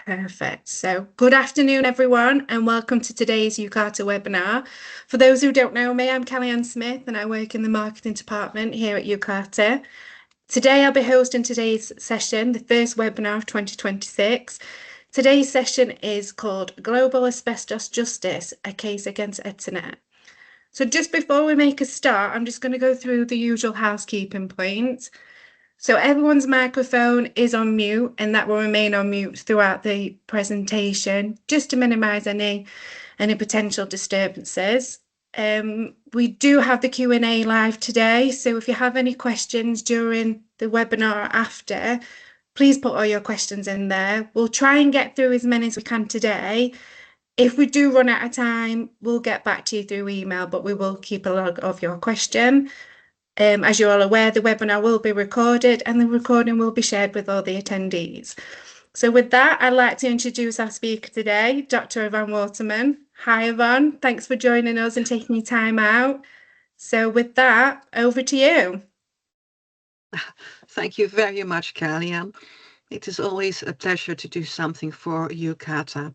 Perfect. So good afternoon, everyone, and welcome to today's UKATA webinar. For those who don't know me, I'm Kellyanne Smith and I work in the marketing department here at UKATA. Today I'll be hosting today's session, the first webinar of 2026. Today's session is called Global Asbestos Justice, a Case Against Eternit. So just before we make a start, I'm just going to go through the usual housekeeping points. So everyone's microphone is on mute and that will remain on mute throughout the presentation, just to minimise any potential disturbances. We do have the Q&A live today, so if you have any questions during the webinar or after, please put all your questions in there. We'll try and get through as many as we can today. If we do run out of time, we'll get back to you through email, but we will keep a log of your question. As you're all aware, the webinar will be recorded and the recording will be shared with all the attendees. So with that, I'd like to introduce our speaker today, Dr. Yvonne Waterman. Hi, Yvonne. Thanks for joining us and taking your time out. So with that, over to you. Thank you very much, Kellyanne. It is always a pleasure to do something for UKATA.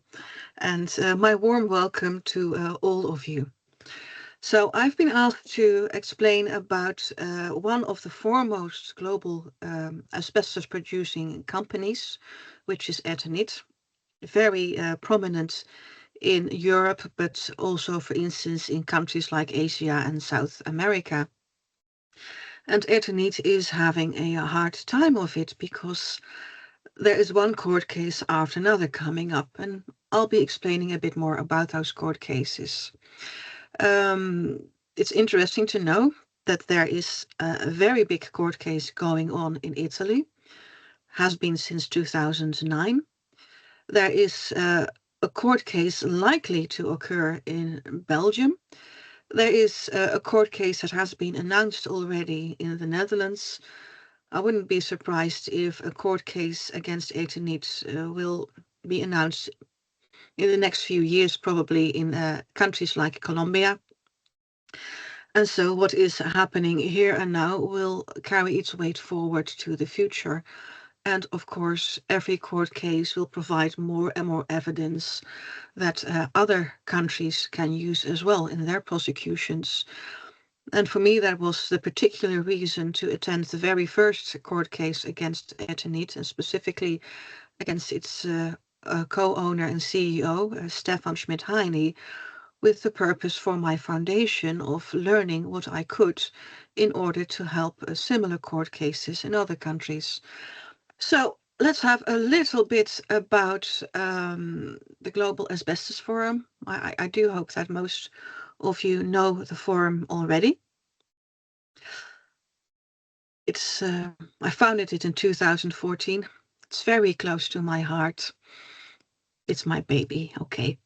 And my warm welcome to all of you. So I've been asked to explain about one of the foremost global asbestos producing companies, which is Eternit, very prominent in Europe, but also, for instance, in countries like Asia and South America. And Eternit is having a hard time of it because there is one court case after another coming up, and I'll be explaining a bit more about those court cases. It's interesting to know that there is a very big court case going on in Italy, has been since 2009. There is a court case likely to occur in Belgium. There is a court case that has been announced already in the Netherlands. I wouldn't be surprised if a court case against Eternit will be announced in the next few years, probably in countries like Colombia. And so what is happening here and now will carry its weight forward to the future. And of course, every court case will provide more and more evidence that other countries can use as well in their prosecutions. And for me, that was the particular reason to attend the very first court case against Eternit, and specifically against its co-owner and CEO, Stefan Schmidt-Heine, with the purpose for my foundation of learning what I could in order to help similar court cases in other countries. So let's have a little bit about the Global Asbestos Forum. I do hope that most of you know the forum already. I founded it in 2014. It's very close to my heart. It's my baby, okay.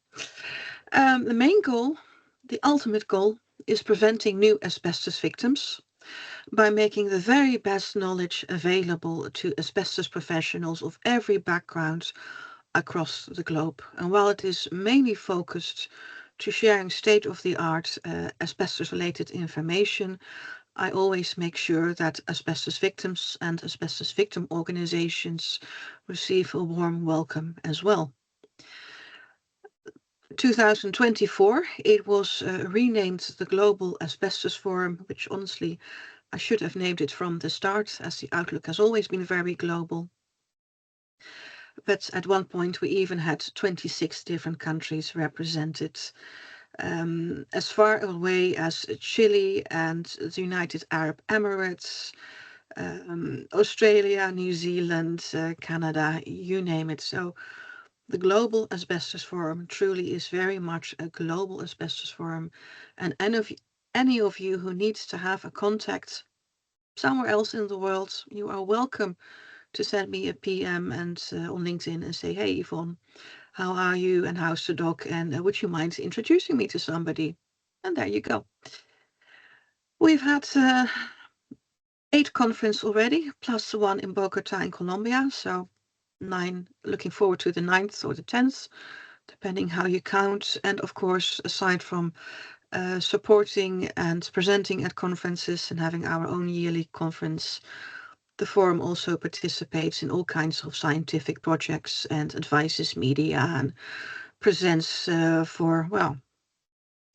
The main goal, the ultimate goal, is preventing new asbestos victims by making the very best knowledge available to asbestos professionals of every background across the globe. And while it is mainly focused to sharing state-of-the-art asbestos-related information, I always make sure that asbestos victims and asbestos victim organizations receive a warm welcome as well. 2024, it was renamed the Global Asbestos Forum, which honestly, I should have named it from the start, as the outlook has always been very global. But at one point, we even had 26 different countries represented, as far away as Chile and the United Arab Emirates, Australia, New Zealand, Canada, you name it. So the Global Asbestos Forum truly is very much a global asbestos forum, and any of you who needs to have a contact somewhere else in the world, you are welcome to send me a PM and on LinkedIn and say, hey, Yvonne, how are you and how's the dog? And would you mind introducing me to somebody? And there you go. We've had 8 conferences already, plus one in Bogota in Colombia. So 9, looking forward to the 9th or the 10th, depending how you count. And of course, aside from supporting and presenting at conferences and having our own yearly conference, The forum also participates in all kinds of scientific projects and advises media and presents for, well,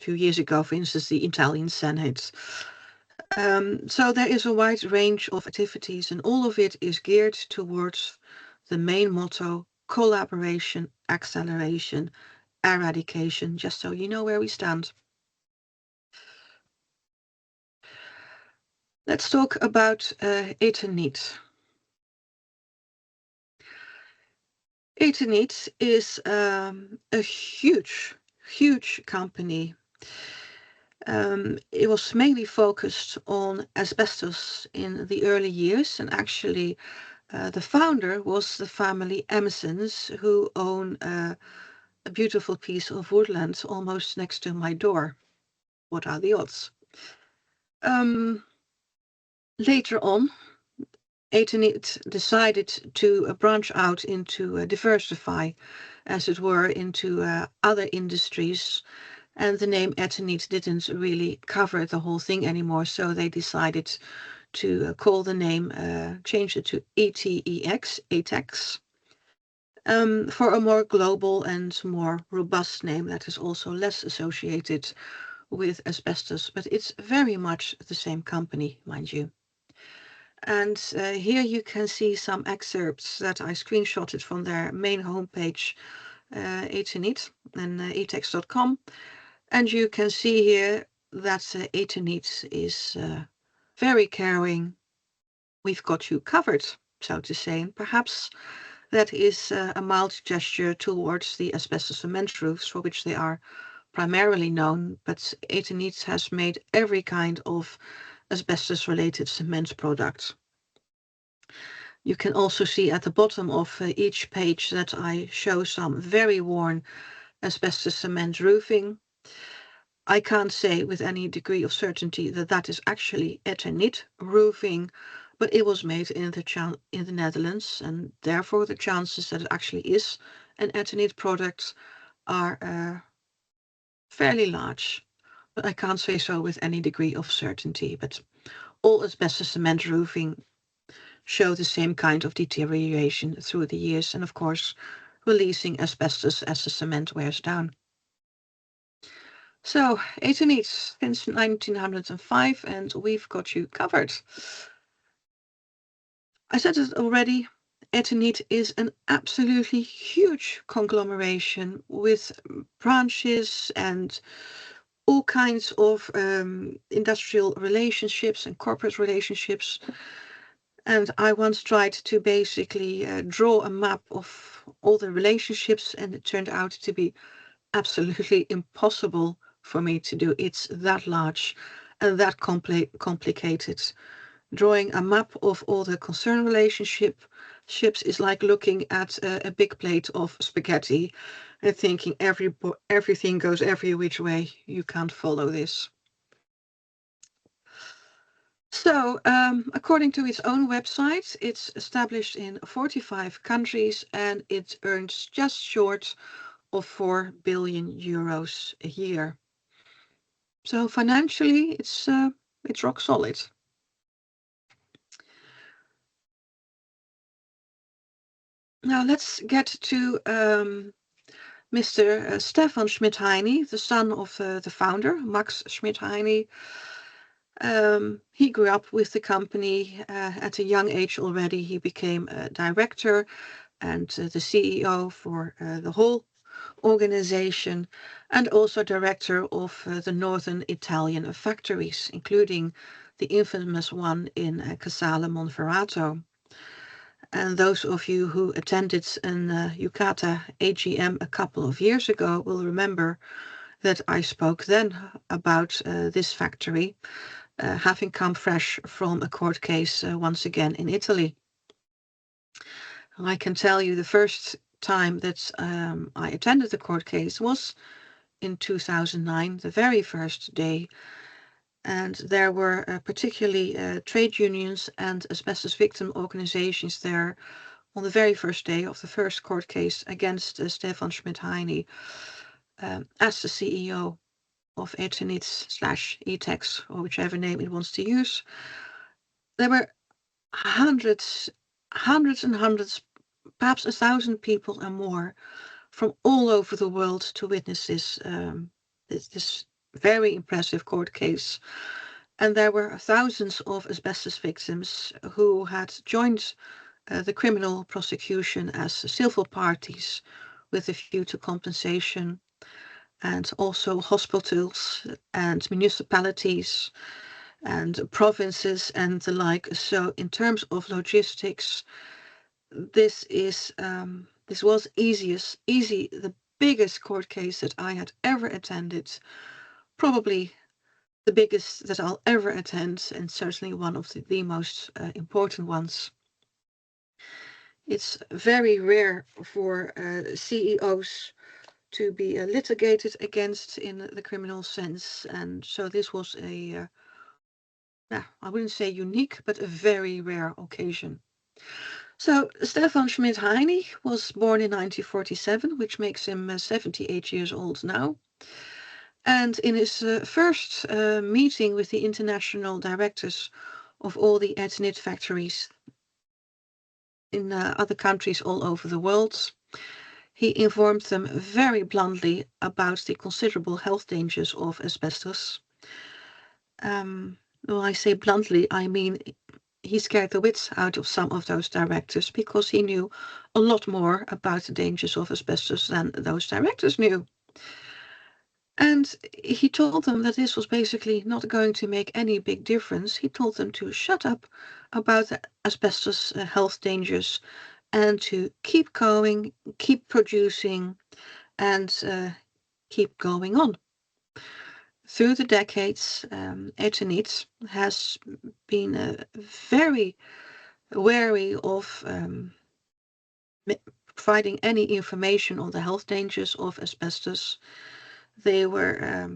a few years ago, for instance, the Italian Senate. So there is a wide range of activities, and all of it is geared towards the main motto: collaboration, acceleration, eradication, just so you know where we stand. Let's talk about Eternit. Eternit is a huge company. It was mainly focused on asbestos in the early years, and actually the founder was the family Emersons, who own a beautiful piece of woodland almost next to my door. What are the odds? Later on, Eternit decided to branch out into diversify, as it were, into other industries, and the name Eternit didn't really cover the whole thing anymore, so they decided to call the name, change it to ETEX, ATEX, for a more global and more robust name that is also less associated with asbestos, but it's very much the same company, mind you. And here you can see some excerpts that I screenshotted from their main homepage, Eternit, and etex.com. And you can see here that Eternit is very caring. We've got you covered, so to say. And perhaps that is a mild gesture towards the asbestos cement roofs, for which they are primarily known, but Eternit has made every kind of asbestos-related cement product. You can also see at the bottom of each page that I show some very worn asbestos cement roofing. I can't say with any degree of certainty that that is actually Eternit roofing, but it was made in the Netherlands, and therefore the chances that it actually is an Eternit product are fairly large. But I can't say so with any degree of certainty. But all asbestos cement roofing show the same kind of deterioration through the years, and of course releasing asbestos as the cement wears down. So, Eternit since 1905, and we've got you covered. I said it already, Eternit is an absolutely huge conglomeration with branches and all kinds of industrial relationships and corporate relationships. And I once tried to basically draw a map of all the relationships, and it turned out to be absolutely impossible for me to do. It's that large and that complicated. Drawing a map of all the concern relationships is like looking at a big plate of spaghetti and thinking everything goes every which way. You can't follow this. So, according to its own website, it's established in 45 countries and it earns just short of 4 billion euros a year. So financially, it's rock solid. Now let's get to Mr. Stefan Schmidheiny, the son of the founder, Max Schmidheiny. He grew up with the company at a young age already. He became a director and the CEO for the whole organization, and also director of the northern Italian factories, including the infamous one in Casale Monferrato. And those of you who attended an UKATA AGM a couple of years ago will remember that I spoke then about this factory having come fresh from a court case once again in Italy. I can tell you the first time that I attended the court case was in 2009, the very first day. And there were particularly trade unions and asbestos victim organizations there on the very first day of the first court case against Stefan Schmidheiny as the CEO of Eternit /ETEX, or whichever name it wants to use. There were hundreds and hundreds, perhaps 1,000 people and more from all over the world to witness this very impressive court case. And there were thousands of asbestos victims who had joined the criminal prosecution as civil parties with a view to compensation, and also hospitals and municipalities and provinces and the like. So in terms of logistics, this was the biggest court case that I had ever attended, probably the biggest that I'll ever attend, and certainly one of the most important ones. It's very rare for CEOs to be litigated against in the criminal sense, and so this was a, I wouldn't say unique, but a very rare occasion. So Stefan Schmidt-Heine was born in 1947, which makes him 78 years old now. And in his first meeting with the international directors of all the Eternit factories in other countries all over the world, he informed them very bluntly about the considerable health dangers of asbestos. When I say bluntly, I mean he scared the wits out of some of those directors because he knew a lot more about the dangers of asbestos than those directors knew. And he told them that this was basically not going to make any big difference. He told them to shut up about the asbestos health dangers and to keep going, keep producing, and keep going on. Through the decades, Eternit has been very wary of providing any information on the health dangers of asbestos. They were,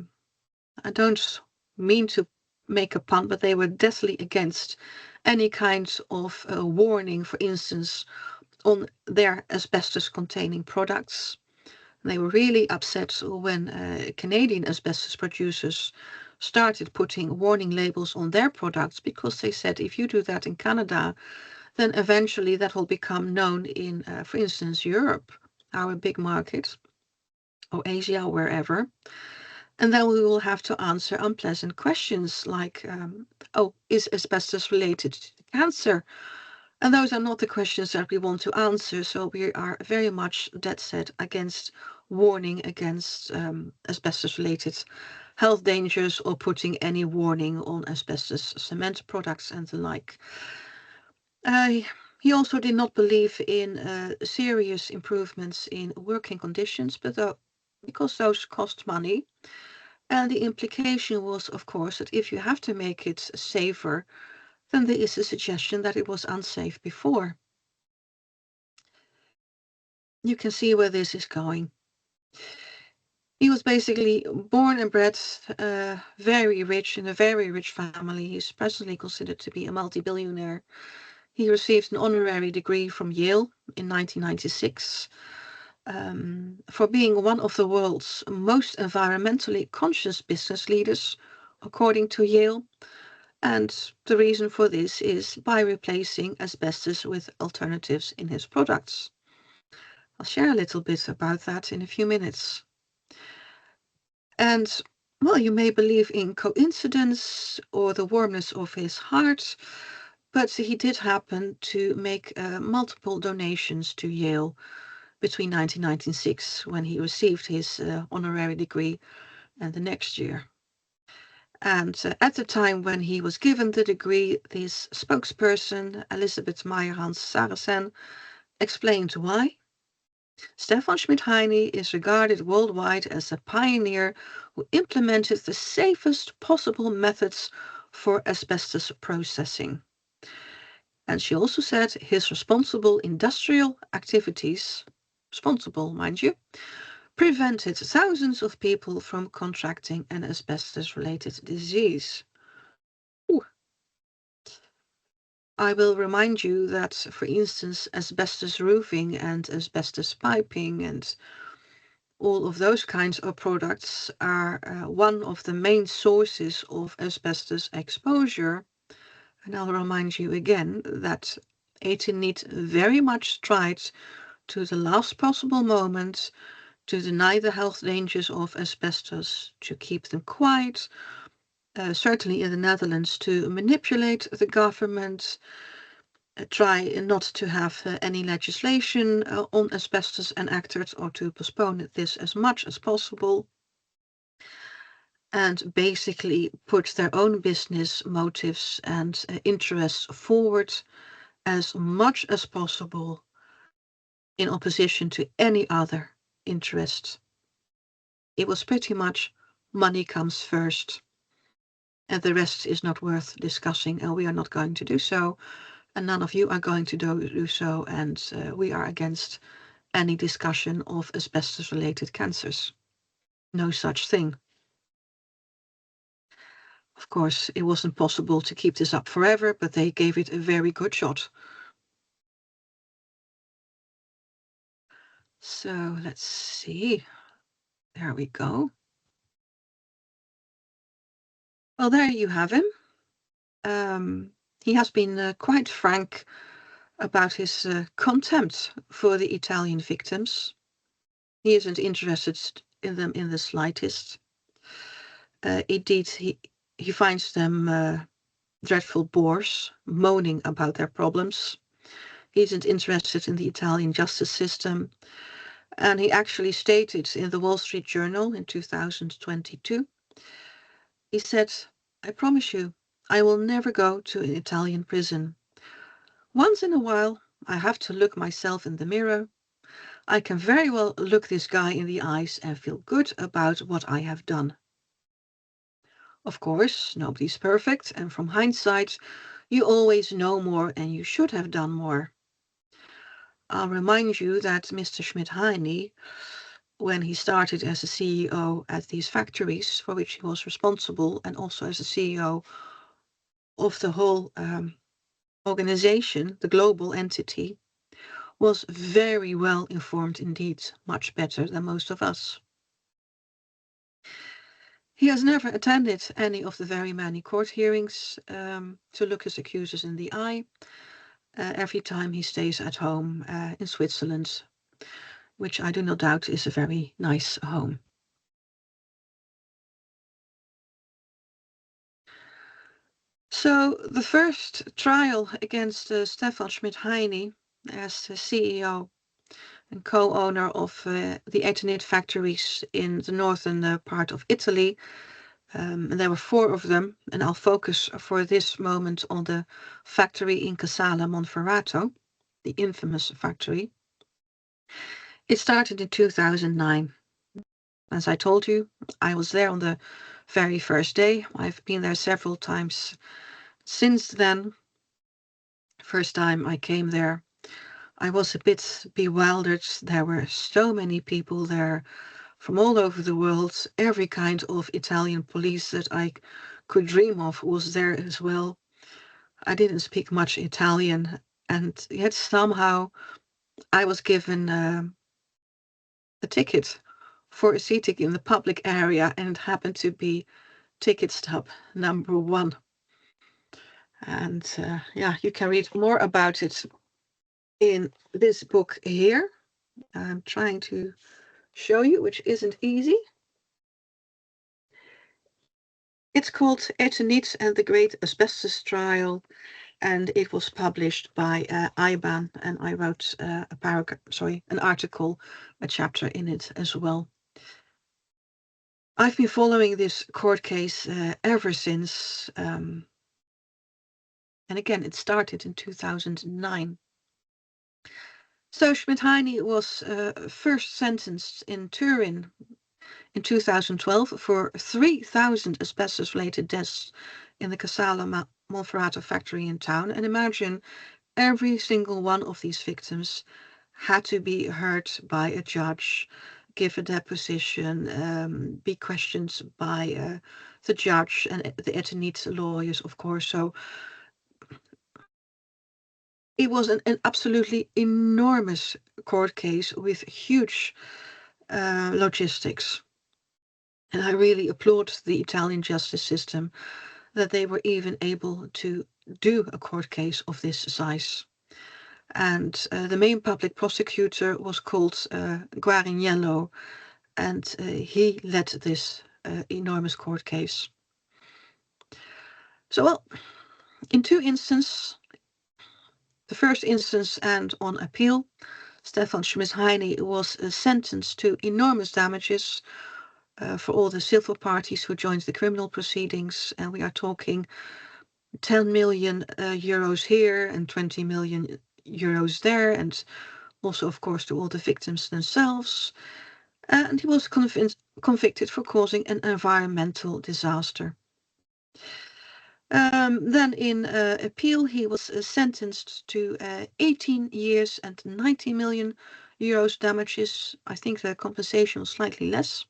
I don't mean to make a pun, but they were deathly against any kind of warning, for instance, on their asbestos-containing products. They were really upset when Canadian asbestos producers started putting warning labels on their products, because they said if you do that in Canada, then eventually that will become known in, for instance, Europe, our big market, or Asia, or wherever. And then we will have to answer unpleasant questions like, oh, is asbestos related to cancer? And those are not the questions that we want to answer. So we are very much dead set against warning against asbestos-related health dangers or putting any warning on asbestos cement products and the like. He also did not believe in serious improvements in working conditions, but because those cost money. And the implication was, of course, that if you have to make it safer, then there is a suggestion that it was unsafe before. You can see where this is going. He was basically born and bred very rich in a very rich family. He's presently considered to be a multi-billionaire. He received an honorary degree from Yale in 1996 for being one of the world's most environmentally conscious business leaders, according to Yale. And the reason for this is by replacing asbestos with alternatives in his products. I'll share a little bit about that in a few minutes. And, well, you may believe in coincidence or the warmness of his heart, but he did happen to make multiple donations to Yale between 1996, when he received his honorary degree, and the next year. And at the time when he was given the degree, his spokesperson, Elisabeth Meyer-Hans-Saracen, explained why. Stefan Schmidt-Heine is regarded worldwide as a pioneer who implemented the safest possible methods for asbestos processing. And she also said his responsible industrial activities, responsible, mind you, prevented thousands of people from contracting an asbestos-related disease. Ooh. I will remind you that, for instance, asbestos roofing and asbestos piping and all of those kinds of products are one of the main sources of asbestos exposure And I'll remind you again that Eternit very much tried to the last possible moment to deny the health dangers of asbestos, to keep them quiet, certainly in the Netherlands, to manipulate the government, try not to have any legislation on asbestos enacted or to postpone this as much as possible, and basically put their own business motives and interests forward as much as possible in opposition to any other interest. It was pretty much money comes first, and the rest is not worth discussing, and we are not going to do so, and none of you are going to do so, and we are against any discussion of asbestos-related cancers. No such thing. Of course, it wasn't possible to keep this up forever, but they gave it a very good shot. So let's see. There we go. Well, there you have him. He has been quite frank about his contempt for the Italian victims. He isn't interested in them in the slightest. Indeed, he finds them dreadful bores, moaning about their problems. He isn't interested in the Italian justice system. And he actually stated in the Wall Street Journal in 2022, he said, "I promise you, I will never go to an Italian prison. Once in a while, I have to look myself in the mirror. I can very well look this guy in the eyes and feel good about what I have done." Of course, nobody's perfect, and from hindsight, you always know more and you should have done more. I'll remind you that Mr. Schmidt-Heine, when he started as a CEO at these factories for which he was responsible, and also as a CEO of the whole organization, the global entity, was very well informed indeed, much better than most of us. He has never attended any of the very many court hearings to look his accusers in the eye. Every time he stays at home in Switzerland, which I do not doubt is a very nice home. So the first trial against Stefan Schmidt-Heine as the CEO and co-owner of the Eternit factories in the northern part of Italy, and there were 4 of them, and I'll focus for this moment on the factory in Casale Monferrato, the infamous factory. It started in 2009. As I told you, I was there on the very first day. I've been there several times since then. First time I came there, I was a bit bewildered. There were so many people there from all over the world. Every kind of Italian police that I could dream of was there as well. I didn't speak much Italian, and yet somehow I was given a ticket for a seating in the public area, and it happened to be ticket stub number 1. And yeah, you can read more about it in this book here. I'm trying to show you, which isn't easy. It's called Eternit and the Great Asbestos Trial, and it was published by IBAN, and I wrote an article, a chapter in it as well. I've been following this court case ever since, and again, it started in 2009. So Schmidt-Heine was first sentenced in Turin in 2012 for 3,000 asbestos-related deaths in the Casale Monferrato factory in town. And imagine every single one of these victims had to be heard by a judge, give a deposition, be questioned by the judge and the Eternit lawyers, of course. So it was an absolutely enormous court case with huge logistics. And I really applaud the Italian justice system that they were even able to do a court case of this size. And the main public prosecutor was called Guariniello, and he led this enormous court case. So, well, in two instances, the first instance and on appeal, Stefan Schmidt-Heine was sentenced to enormous damages for all the civil parties who joined the criminal proceedings, and we are talking 10 million euros here and 20 million euros there, and also, of course, to all the victims themselves. And he was convicted for causing an environmental disaster. Then in appeal, he was sentenced to 18 years and 90 million euros damages. I think the compensation was slightly less.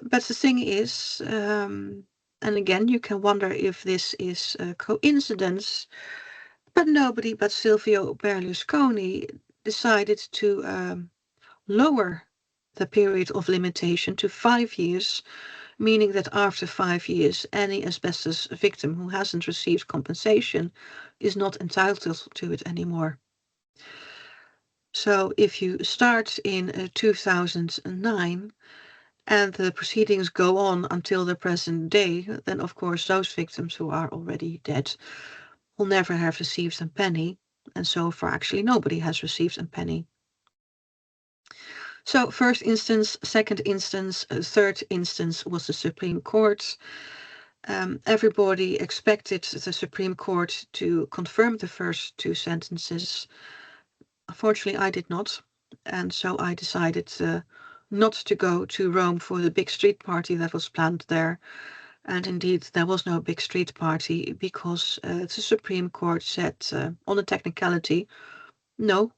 But the thing is, and again, you can wonder if this is a coincidence, but nobody but Silvio Berlusconi decided to lower the period of limitation to 5 years, meaning that after 5 years, any asbestos victim who hasn't received compensation is not entitled to it anymore. So if you start in 2009 and the proceedings go on until the present day, then of course those victims who are already dead will never have received a penny, and so far actually nobody has received a penny. So first instance, second instance, third instance was the Supreme Court. Everybody expected the Supreme Court to confirm the first two sentences. Unfortunately, I did not, and so I decided not to go to Rome for the big street party that was planned there. And indeed, there was no big street party because the Supreme Court said on a technicality, no,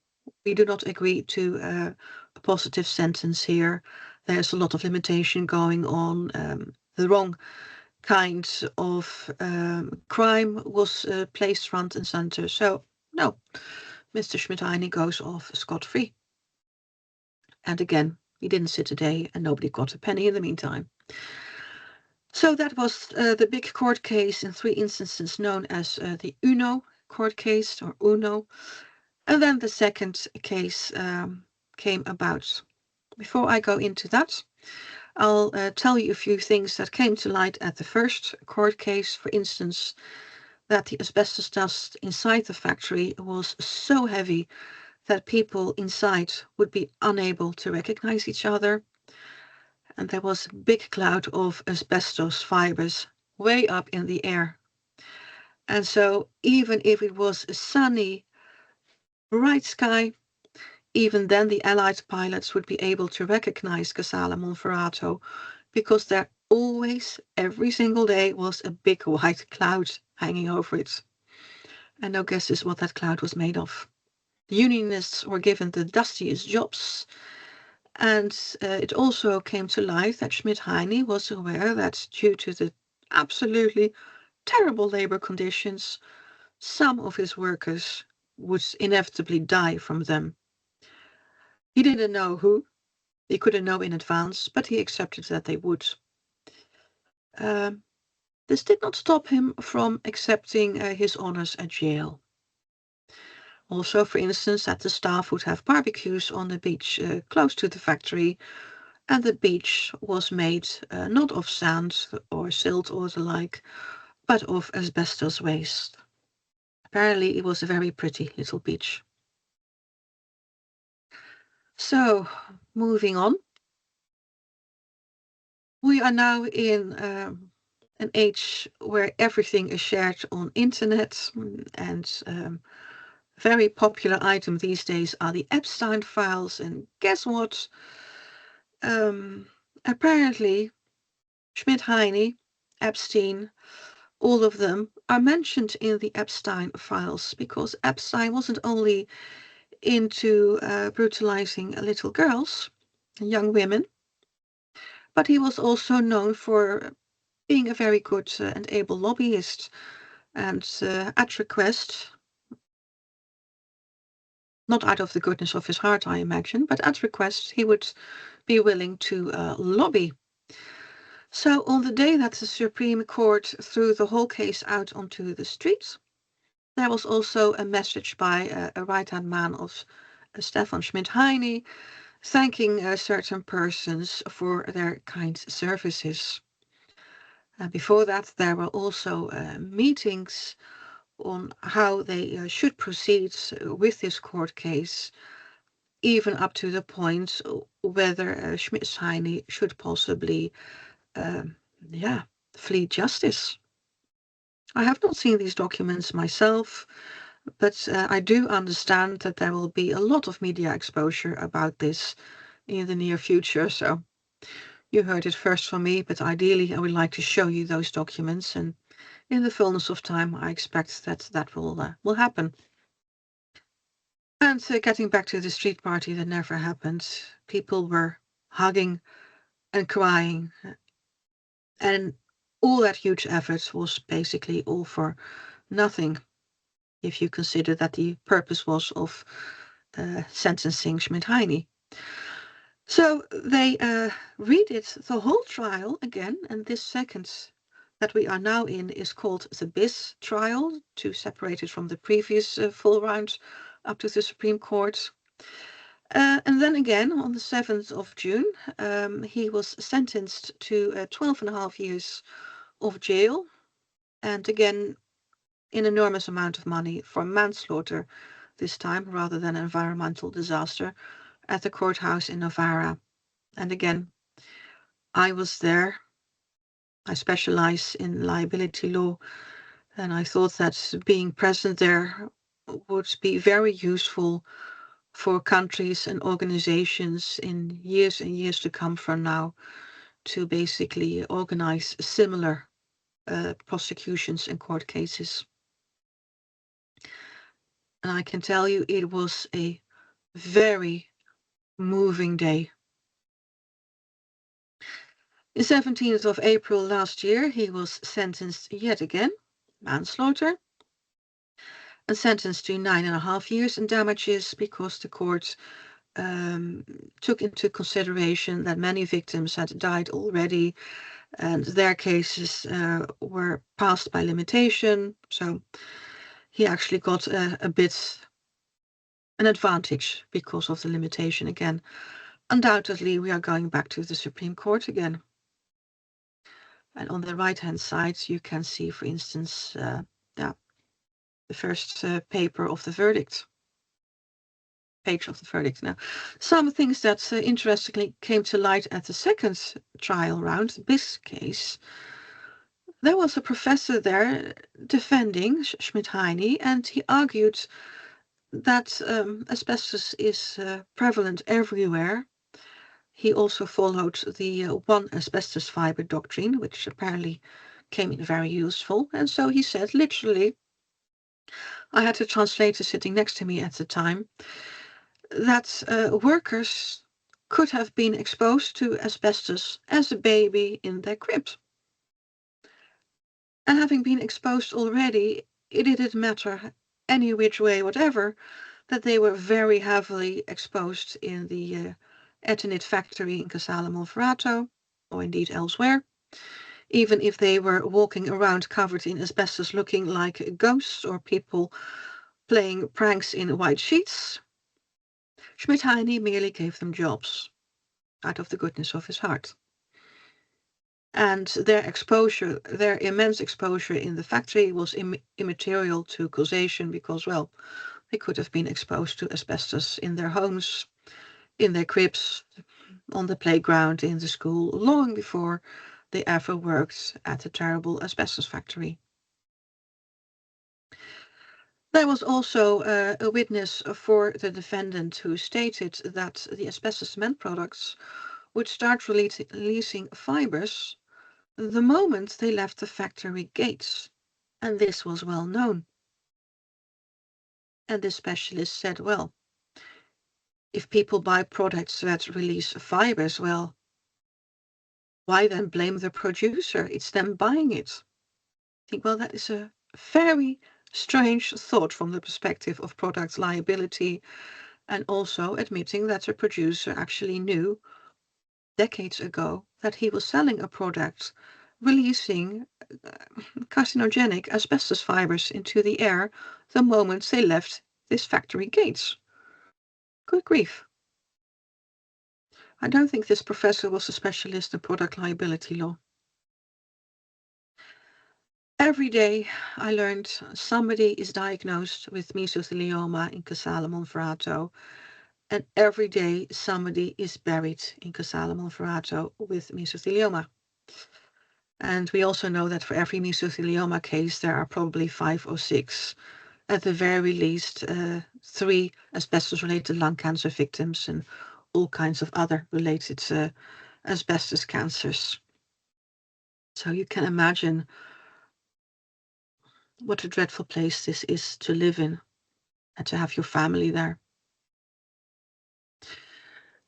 we do not agree to a positive sentence here. There's a lot of limitation going on. The wrong kind of crime was placed front and center. So, no, Mr. Schmidt-Heine goes off scot-free. And again, he didn't sit a day and nobody got a penny in the meantime. So that was the big court case in three instances known as the UNO court case, or UNO. And then the second case came about. Before I go into that, I'll tell you a few things that came to light at the first court case. For instance, that the asbestos dust inside the factory was so heavy that people inside would be unable to recognize each other. And there was a big cloud of asbestos fibers way up in the air. And so even if it was a sunny, bright sky, even then the Allied pilots would be able to recognize Casale Monferrato because there always, every single day, was a big white cloud hanging over it. And no guesses what that cloud was made of. The unionists were given the dustiest jobs, and it also came to light that Schmidt-Heine was aware that due to the absolutely terrible labor conditions, some of his workers would inevitably die from them. He didn't know who, he couldn't know in advance, but he accepted that they would. This did not stop him from accepting his honors at jail. Also, for instance, that the staff would have barbecues on the beach close to the factory, and the beach was made not of sand or silt or the like, but of asbestos waste. Apparently, it was a very pretty little beach. So, moving on. We are now in an age where everything is shared on internet, and very popular item these days are the Epstein files. And guess what? Apparently, Schmidt-Heine, Epstein, all of them are mentioned in the Epstein files because Epstein wasn't only into brutalizing little girls, young women, but he was also known for being a very good and able lobbyist. And at request, not out of the goodness of his heart, I imagine, but at request, he would be willing to lobby. So on the day that the Supreme Court threw the whole case out onto the streets, There was also a message by a right-hand man of Stefan Schmidt-Heine thanking certain persons for their kind services. Before that, there were also meetings on how they should proceed with this court case, even up to the point whether Schmidt-Heine should possibly flee justice. I have not seen these documents myself, but I do understand that there will be a lot of media exposure about this in the near future. So you heard it first from me, but ideally I would like to show you those documents, and in the fullness of time I expect that will happen. And getting back to the street party that never happened, people were hugging and crying, and all that huge effort was basically all for nothing, if you consider that the purpose was of sentencing Schmidt-Heine. So they redid the whole trial again, and this second that we are now in is called the BIS trial, to separate it from the previous full round up to the Supreme Court. And then again, on the 7th of June, he was sentenced to 12.5 years of jail, and again, an enormous amount of money for manslaughter this time, rather than environmental disaster, at the courthouse in Novara. And again, I was there. I specialize in liability law, and I thought that being present there would be very useful for countries and organizations in years and years to come from now to basically organize similar prosecutions and court cases. And I can tell you it was a very moving day. The 17th of April last year, he was sentenced yet again, manslaughter, and sentenced to 9.5 years in damages because the court took into consideration that many victims had died already and their cases were passed by limitation. So he actually got a bit an advantage because of the limitation again. Undoubtedly, we are going back to the Supreme Court again. And on the right-hand side, you can see, for instance, the first paper of the verdict. Page of the verdict. Now, some things that interestingly came to light at the second trial round, this case. There was a professor there defending Schmidt-Heine, and he argued that asbestos is prevalent everywhere. He also followed the one asbestos fiber doctrine, which apparently came in very useful. And so he said, literally, I had a translator sitting next to me at the time, that workers could have been exposed to asbestos as a baby in their crib. And having been exposed already, it didn't matter any which way, whatever, that they were very heavily exposed in the Eternit factory in Casale Monferrato, or indeed elsewhere, even if they were walking around covered in asbestos looking like ghosts or people playing pranks in white sheets. Schmidt-Heine merely gave them jobs out of the goodness of his heart. And their exposure, their immense exposure in the factory was immaterial to causation because, well, they could have been exposed to asbestos in their homes, in their cribs, on the playground, in the school, long before they ever worked at the terrible asbestos factory. There was also a witness for the defendant who stated that the asbestos cement products would start releasing fibers the moment they left the factory gates, and this was well known. And this specialist said, well, if people buy products that release fibers, well, why then blame the producer? It's them buying it. I think, well, that is a very strange thought from the perspective of product liability, and also admitting that the producer actually knew decades ago that he was selling a product releasing carcinogenic asbestos fibers into the air the moment they left this factory gates. Good grief. I don't think this professor was a specialist in product liability law. Every day I learned somebody is diagnosed with mesothelioma in Casale Monferrato, and every day somebody is buried in Casale Monferrato with mesothelioma. And we also know that for every mesothelioma case, there are probably 5 or 6, at the very least, 3 asbestos-related lung cancer victims and all kinds of other related asbestos cancers. So you can imagine what a dreadful place this is to live in and to have your family there.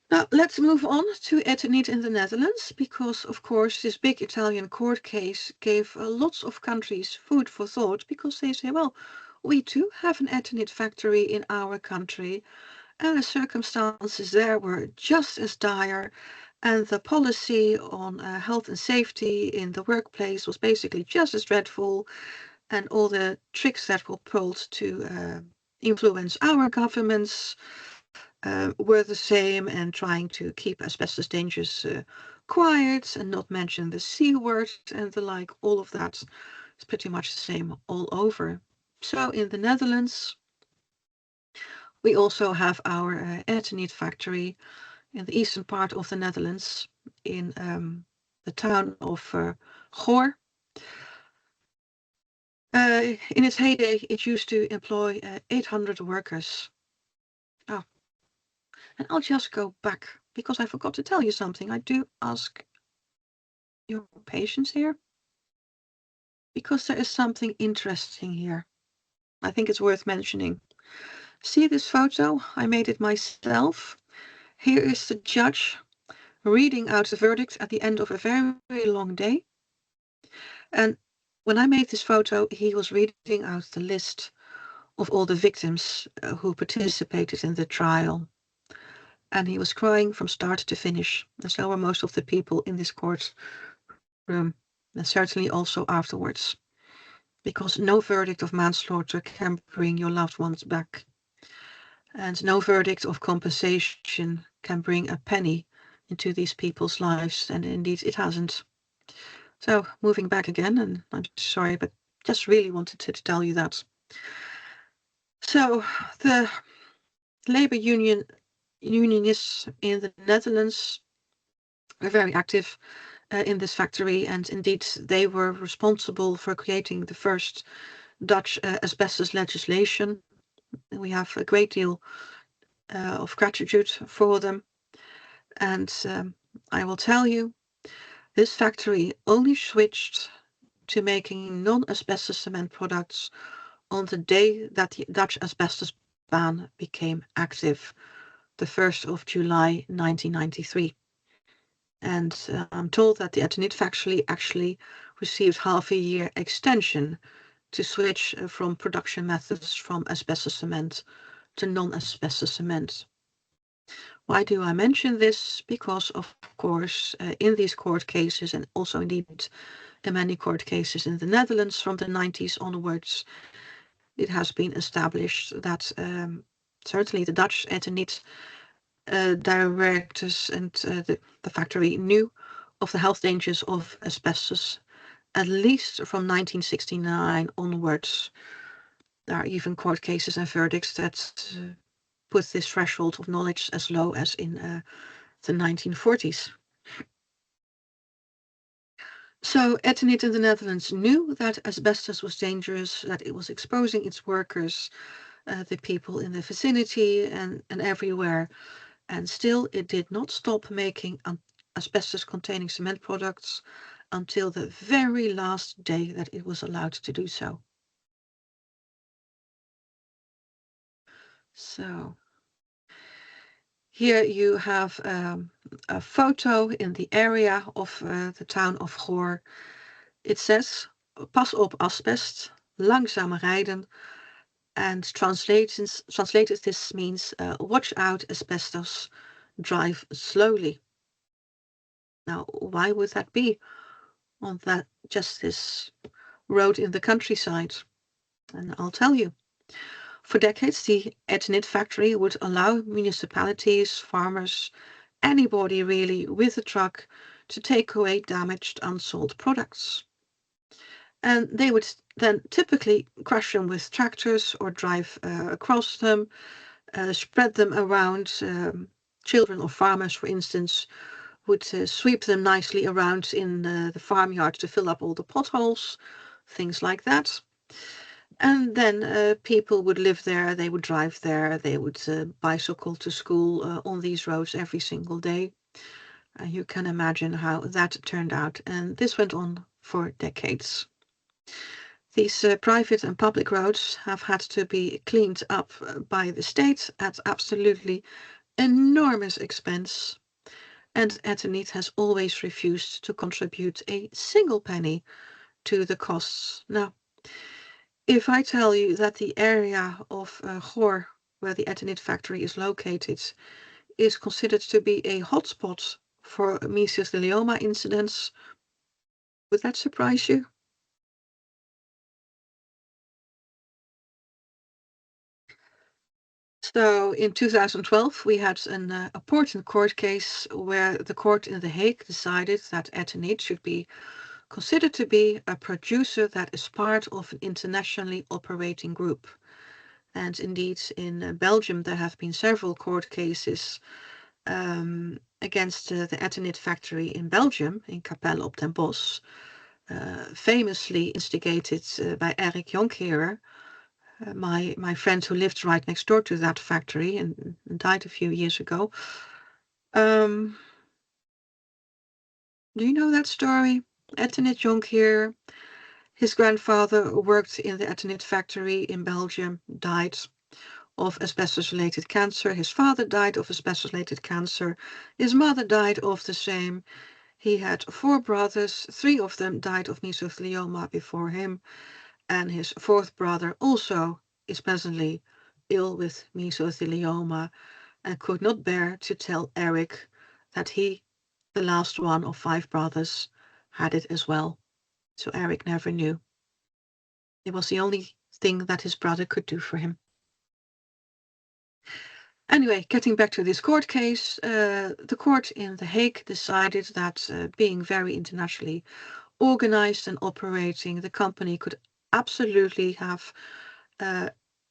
Now, let's move on to Eternit in the Netherlands, because, of course, this big Italian court case gave lots of countries food for thought, because they say, well, we too have an Eternit factory in our country, and the circumstances there were just as dire, and the policy on health and safety in the workplace was basically just as dreadful, and all the tricks that were pulled to influence our governments were the same, and trying to keep asbestos dangers quiet and not mention the C word and the like. All of that is pretty much the same all over. So in the Netherlands, we also have our Eternit factory in the eastern part of the Netherlands, in the town of Goor. In its heyday, it used to employ 800 workers. Oh, and I'll just go back, because I forgot to tell you something. I do ask your patience here, because there is something interesting here. I think it's worth mentioning. See this photo? I made it myself. Here is the judge reading out the verdict at the end of a very, very long day. And when I made this photo, he was reading out the list of all the victims who participated in the trial. And he was crying from start to finish, and so were most of the people in this courtroom, and certainly also afterwards, because no verdict of manslaughter can bring your loved ones back, and no verdict of compensation can bring a penny into these people's lives, and indeed it hasn't. So moving back again, and I'm sorry, but just really wanted to tell you that. So the labor unionists in the Netherlands were very active in this factory, and indeed they were responsible for creating the first Dutch asbestos legislation. We have a great deal of gratitude for them, and I will tell you, this factory only switched to making non-asbestos cement products on the day that the Dutch asbestos ban became active, the 1st of July 1993. And I'm told that the Eternit factory actually received half a year extension to switch from production methods from asbestos cement to non-asbestos cement. Why do I mention this? Because, of course, in these court cases, and also indeed in many court cases in the Netherlands from the 90s onwards, it has been established that certainly the Dutch Eternit directors and the factory knew of the health dangers of asbestos, at least from 1969 onwards. There are even court cases and verdicts that put this threshold of knowledge as low as in the 1940s. So Eternit in the Netherlands knew that asbestos was dangerous, that it was exposing its workers, the people in the vicinity and everywhere, and still it did not stop making asbestos-containing cement products until the very last day that it was allowed to do so. So here you have a photo in the area of the town of Goor. It says, pas op asbest, langzaam rijden, and translated this means watch out asbestos, drive slowly. Now, why would that be? on that just this road in the countryside. And I'll tell you, for decades, the Eternit factory would allow municipalities, farmers, anybody really with a truck to take away damaged, unsold products. And they would then typically crush them with tractors or drive across them, spread them around. Children of farmers, for instance, would sweep them nicely around in the farmyard to fill up all the potholes, things like that. And then people would live there, they would drive there, they would bicycle to school on these roads every single day. You can imagine how that turned out. And this went on for decades. These private and public roads have had to be cleaned up by the state at absolutely enormous expense. And Eternit has always refused to contribute a single penny to the costs. Now, if I tell you that the area of Goor, where the Eternit factory is located, is considered to be a hotspot for mesothelioma incidents, would that surprise you? So in 2012, we had an important court case where the court in The Hague decided that Eternit should be considered to be a producer that is part of an internationally operating group. And indeed, in Belgium, there have been several court cases against the Eternit factory in Belgium, in Capelle op den Bosch, famously instigated by Eric Jonkherer, my friend who lived right next door to that factory and died a few years ago. Do you know that story? Eternit Jonkherer, his grandfather worked in the Eternit factory in Belgium, died of asbestos-related cancer. His father died of asbestos-related cancer. His mother died of the same. He had 4 brothers. 3 of them died of mesothelioma before him. And his 4th brother also is presently ill with mesothelioma and could not bear to tell Eric that he, the last one of 5 brothers, had it as well. So Eric never knew. It was the only thing that his brother could do for him. Anyway, getting back to this court case, the court in The Hague decided that being very internationally organized and operating, the company could absolutely have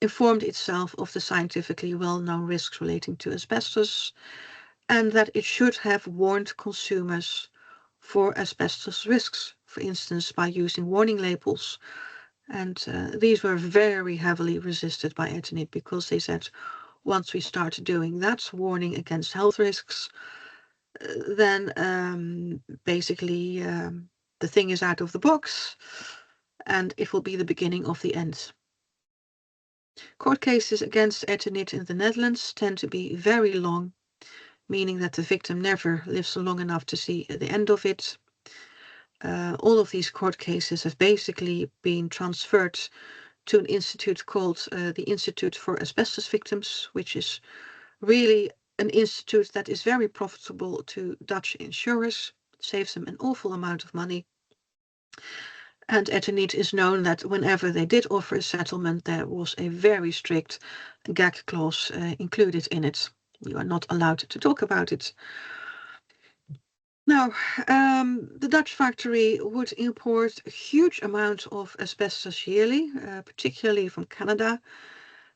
informed itself of the scientifically well-known risks relating to asbestos, and that it should have warned consumers for asbestos risks, for instance, by using warning labels. And these were very heavily resisted by Eternit because they said, once we start doing that, warning against health risks, then basically the thing is out of the box and it will be the beginning of the end. Court cases against Eternit in the Netherlands tend to be very long, meaning that the victim never lives long enough to see the end of it. All of these court cases have basically been transferred to an institute called the Institute for Asbestos Victims, which is really an institute that is very profitable to Dutch insurers. It saves them an awful amount of money. And Eternit is known that whenever they did offer a settlement, there was a very strict gag clause included in it. You are not allowed to talk about it. Now, the Dutch factory would import a huge amount of asbestos yearly, particularly from Canada.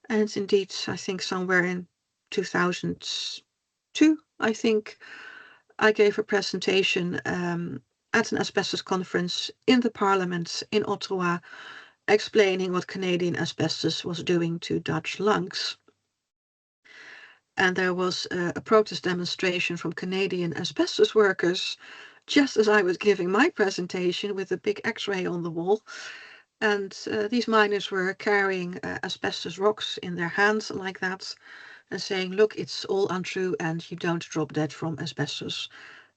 And indeed, I think somewhere in 2002, I think, I gave a presentation at an asbestos conference in the Parliament in Ottawa, explaining what Canadian asbestos was doing to Dutch lungs. And there was a protest demonstration from Canadian asbestos workers, just as I was giving my presentation with a big X-ray on the wall. And these miners were carrying asbestos rocks in their hands like that and saying, look, it's all untrue and you don't drop dead from asbestos.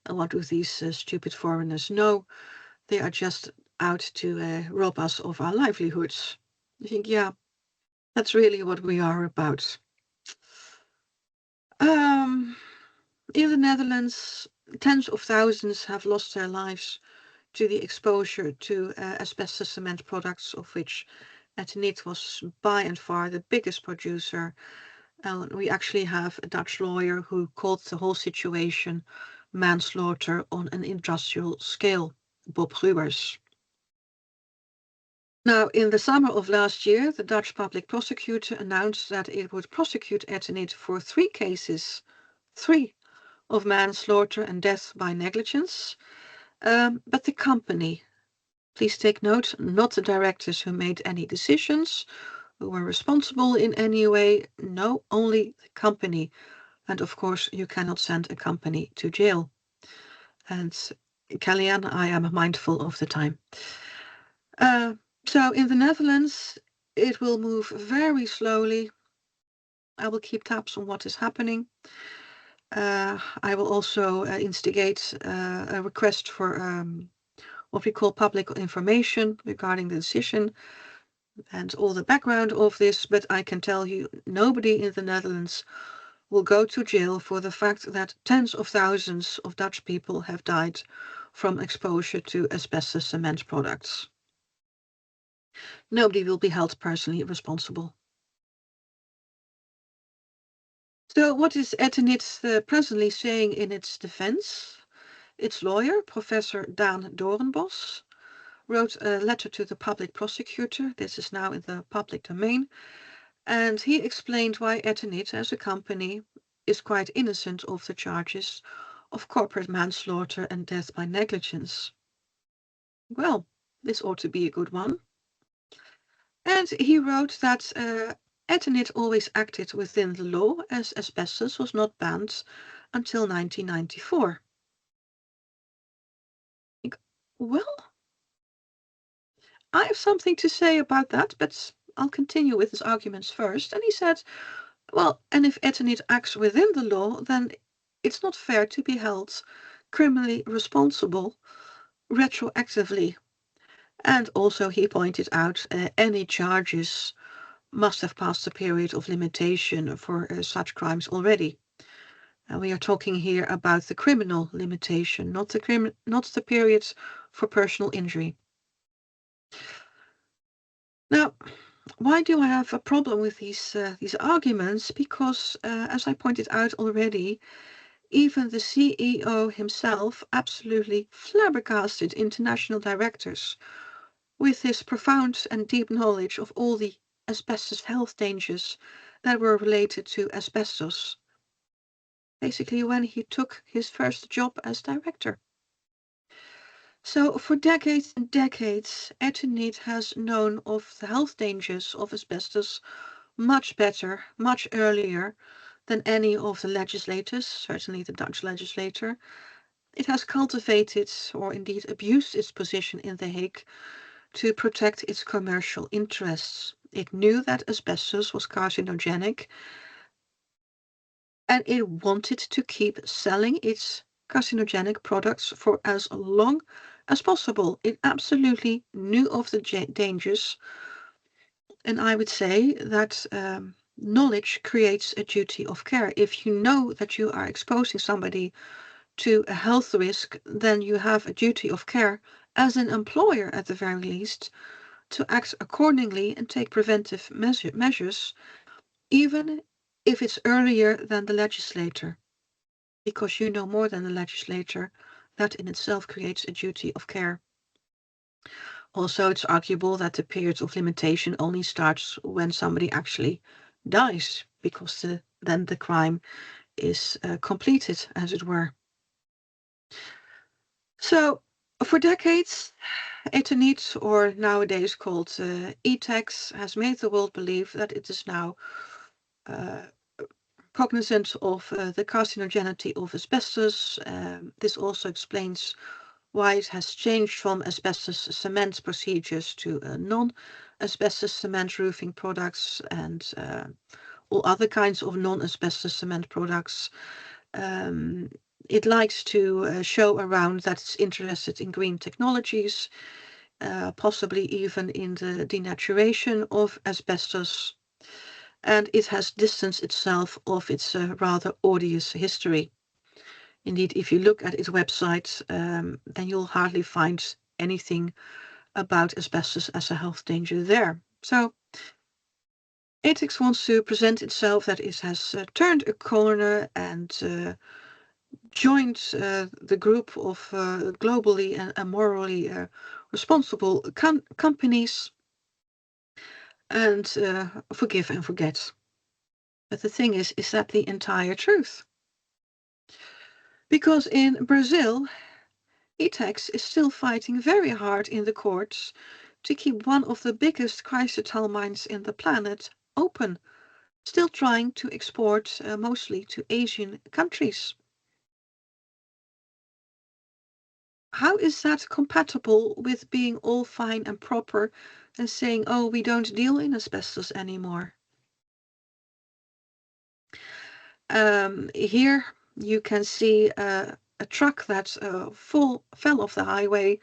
And what do these stupid foreigners know? They are just out to rob us of our livelihoods. I think, yeah, that's really what we are about. In the Netherlands, tens of thousands have lost their lives to the exposure to asbestos cement products, of which Eternit was by and far the biggest producer. And we actually have a Dutch lawyer who called the whole situation manslaughter on an industrial scale, Bob Gruwers. Now, in the summer of last year, the Dutch public prosecutor announced that it would prosecute Eternit for 3 cases, 3 of manslaughter and death by negligence. But the company, please take note, not the directors who made any decisions, who were responsible in any way, no, only the company. And of course, you cannot send a company to jail. And Kellyanne, I am mindful of the time. So in the Netherlands, it will move very slowly. I will keep tabs on what is happening. I will also instigate a request for what we call public information regarding the decision and all the background of this, but I can tell you nobody in the Netherlands will go to jail for the fact that tens of thousands of Dutch people have died from exposure to asbestos cement products. Nobody will be held personally responsible. So what is Eternit presently saying in its defense? Its lawyer, Professor Daan Doornbos, wrote a letter to the public prosecutor. This is now in the public domain. And he explained why Eternit, as a company, is quite innocent of the charges of corporate manslaughter and death by negligence. Well, this ought to be a good one. And he wrote that Eternit always acted within the law, as asbestos was not banned until 1994. Well, I have something to say about that, but I'll continue with his arguments first. And he said, well, and if Eternit acts within the law, then it's not fair to be held criminally responsible retroactively. And also he pointed out any charges must have passed the period of limitation for such crimes already. And we are talking here about the criminal limitation, not the period for personal injury. Now, why do I have a problem with these arguments? Because, as I pointed out already, even the CEO himself absolutely flabbergasted international directors with his profound and deep knowledge of all the asbestos health dangers that were related to asbestos, basically when he took his first job as director. So for decades and decades, Eternit has known of the health dangers of asbestos much better, much earlier than any of the legislators, certainly the Dutch legislator. It has cultivated or indeed abused its position in The Hague to protect its commercial interests. It knew that asbestos was carcinogenic and it wanted to keep selling its carcinogenic products for as long as possible. It absolutely knew of the dangers, and I would say that knowledge creates a duty of care. If you know that you are exposing somebody to a health risk, then you have a duty of care as an employer at the very least to act accordingly and take preventive measures, even if it's earlier than the legislator, because you know more than the legislator. That in itself creates a duty of care. Also, it's arguable that the period of limitation only starts when somebody actually dies, because then the crime is completed, as it were. So, for decades, Eternit, or nowadays called ETEX, has made the world believe that it is now cognizant of the carcinogenity of asbestos. This also explains why it has changed from asbestos cement procedures to non-asbestos cement roofing products and all other kinds of non-asbestos cement products. It likes to show around that it's interested in green technologies, possibly even in the denaturation of asbestos, and it has distanced itself of its rather odious history. Indeed, if you look at its website, then you'll hardly find anything about asbestos as a health danger there. So ethics wants to present itself that it has turned a corner and joined the group of globally and morally responsible companies and forgive and forget. But the thing is that the entire truth? Because in Brazil, ETEX is still fighting very hard in the courts to keep one of the biggest chrysotile mines in the planet open, still trying to export mostly to Asian countries. How is that compatible with being all fine and proper and saying, oh, we don't deal in asbestos anymore? Here you can see a truck that fell off the highway,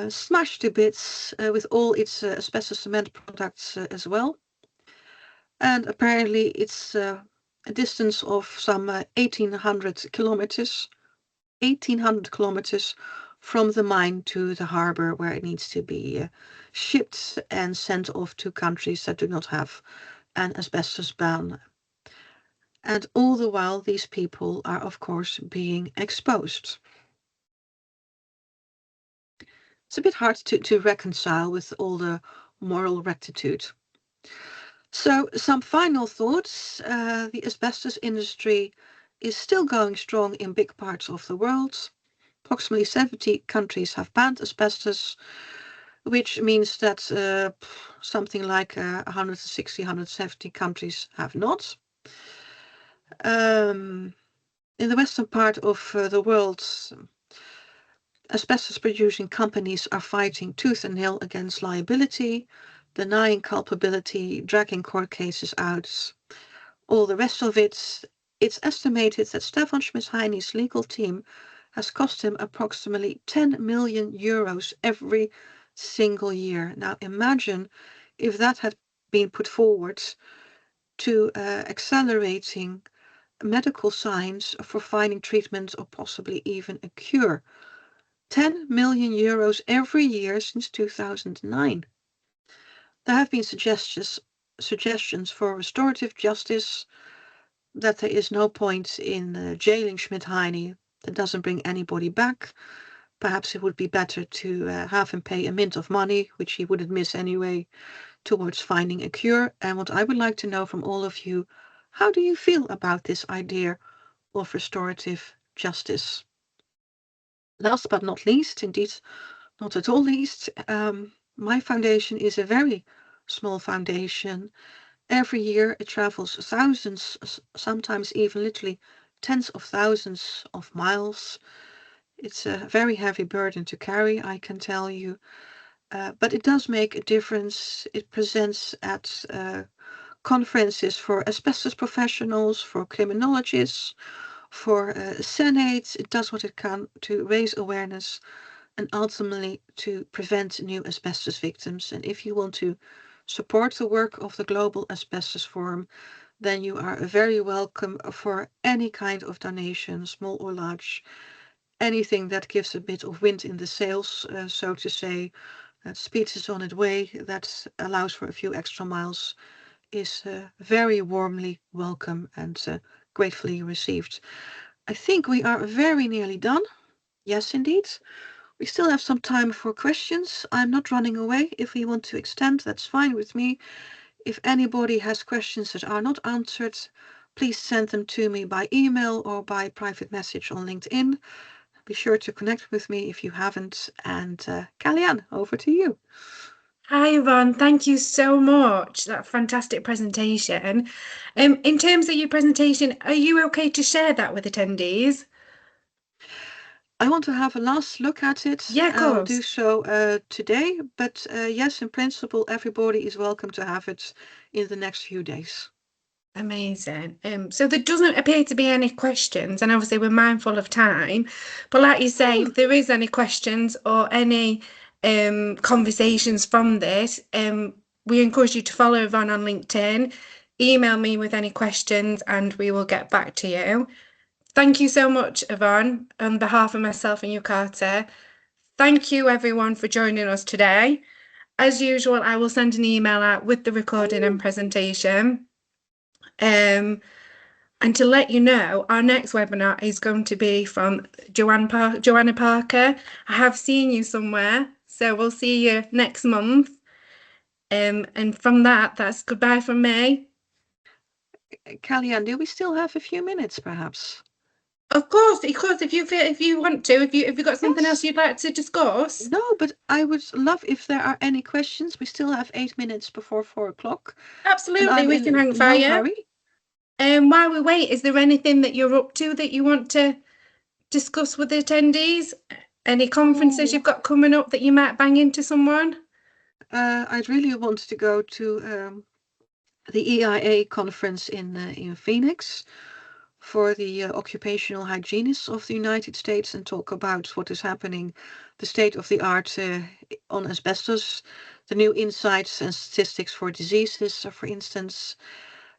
smashed to bits with all its asbestos cement products as well. And apparently it's a distance of some 1800 kilometers from the mine to the harbor where it needs to be shipped and sent off to countries that do not have an asbestos ban. And all the while, these people are, of course, being exposed. It's a bit hard to reconcile with all the moral rectitude. So some final thoughts. The asbestos industry is still going strong in big parts of the world. Approximately 70 countries have banned asbestos, which means that something like 160, 170 countries have not. In the western part of the world, asbestos producing companies are fighting tooth and nail against liability, denying culpability, dragging court cases out. All the rest of it, it's estimated that Stefan Schmidheiny's legal team has cost him approximately 10 million euros every single year. Now imagine if that had been put forward to accelerating medical science for finding treatment or possibly even a cure. 10 million euros every year since 2009. There have been suggestions for restorative justice, that there is no point in jailing Schmidheiny. That doesn't bring anybody back. Perhaps it would be better to have him pay a mint of money, which he wouldn't miss anyway, towards finding a cure. And what I would like to know from all of you, how do you feel about this idea of restorative justice? Last but not least, indeed not at all least, my foundation is a very small foundation. Every year it travels thousands, sometimes even literally tens of thousands of miles. It's a very heavy burden to carry, I can tell you. But it does make a difference. It presents at conferences for asbestos professionals, for criminologists, for senates. It does what it can to raise awareness and ultimately to prevent new asbestos victims. And if you want to support the work of the Global Asbestos Forum, then you are very welcome for any kind of donation, small or large. Anything that gives a bit of wind in the sails, so to say, that speeds us on its way, that allows for a few extra miles, is very warmly welcome and gratefully received. I think we are very nearly done. Yes, indeed. We still have some time for questions. I'm not running away. If we want to extend, that's fine with me. If anybody has questions that are not answered, please send them to me by email or by private message on LinkedIn. Be sure to connect with me if you haven't. And Kalyan, over to you. Hi, Yvonne. Thank you so much. That fantastic presentation. In terms of your presentation, are you okay to share that with attendees? I want to have a last look at it. Yeah, of I'll do course. so today, but yes, in principle, everybody is welcome to have it in the next few days. Amazing. So there doesn't appear to be any questions, and obviously we're mindful of time. But like you say, if there is any questions or any conversations from this, we encourage you to follow Yvonne on LinkedIn, email me with any questions, and we will get back to you. Thank you so much, Yvonne, on behalf of myself and UKATA. Thank you, everyone, for joining us today. As usual, I will send an email out with the recording and presentation. And to let you know, our next webinar is going to be from Joanna Parker. I have seen you somewhere, so we'll see you next month. And from that, that's goodbye from me. Kellyanne, do we still have a few minutes, perhaps? Of course, if you want to, if you've got something else Yes. you'd like to discuss. No, but I would love if there are any questions. We still have 8 minutes before 4 o'clock. And Absolutely, I'm we can in hang no fire. hurry. While we wait, is there anything that you're up to that you want to discuss with the attendees? Any conferences you've got coming up that you might bang into someone? I'd really want to go to the EIA conference in Phoenix for the occupational hygienists of the United States and talk about what is happening, the state of the art on asbestos, the new insights and statistics for diseases, for instance.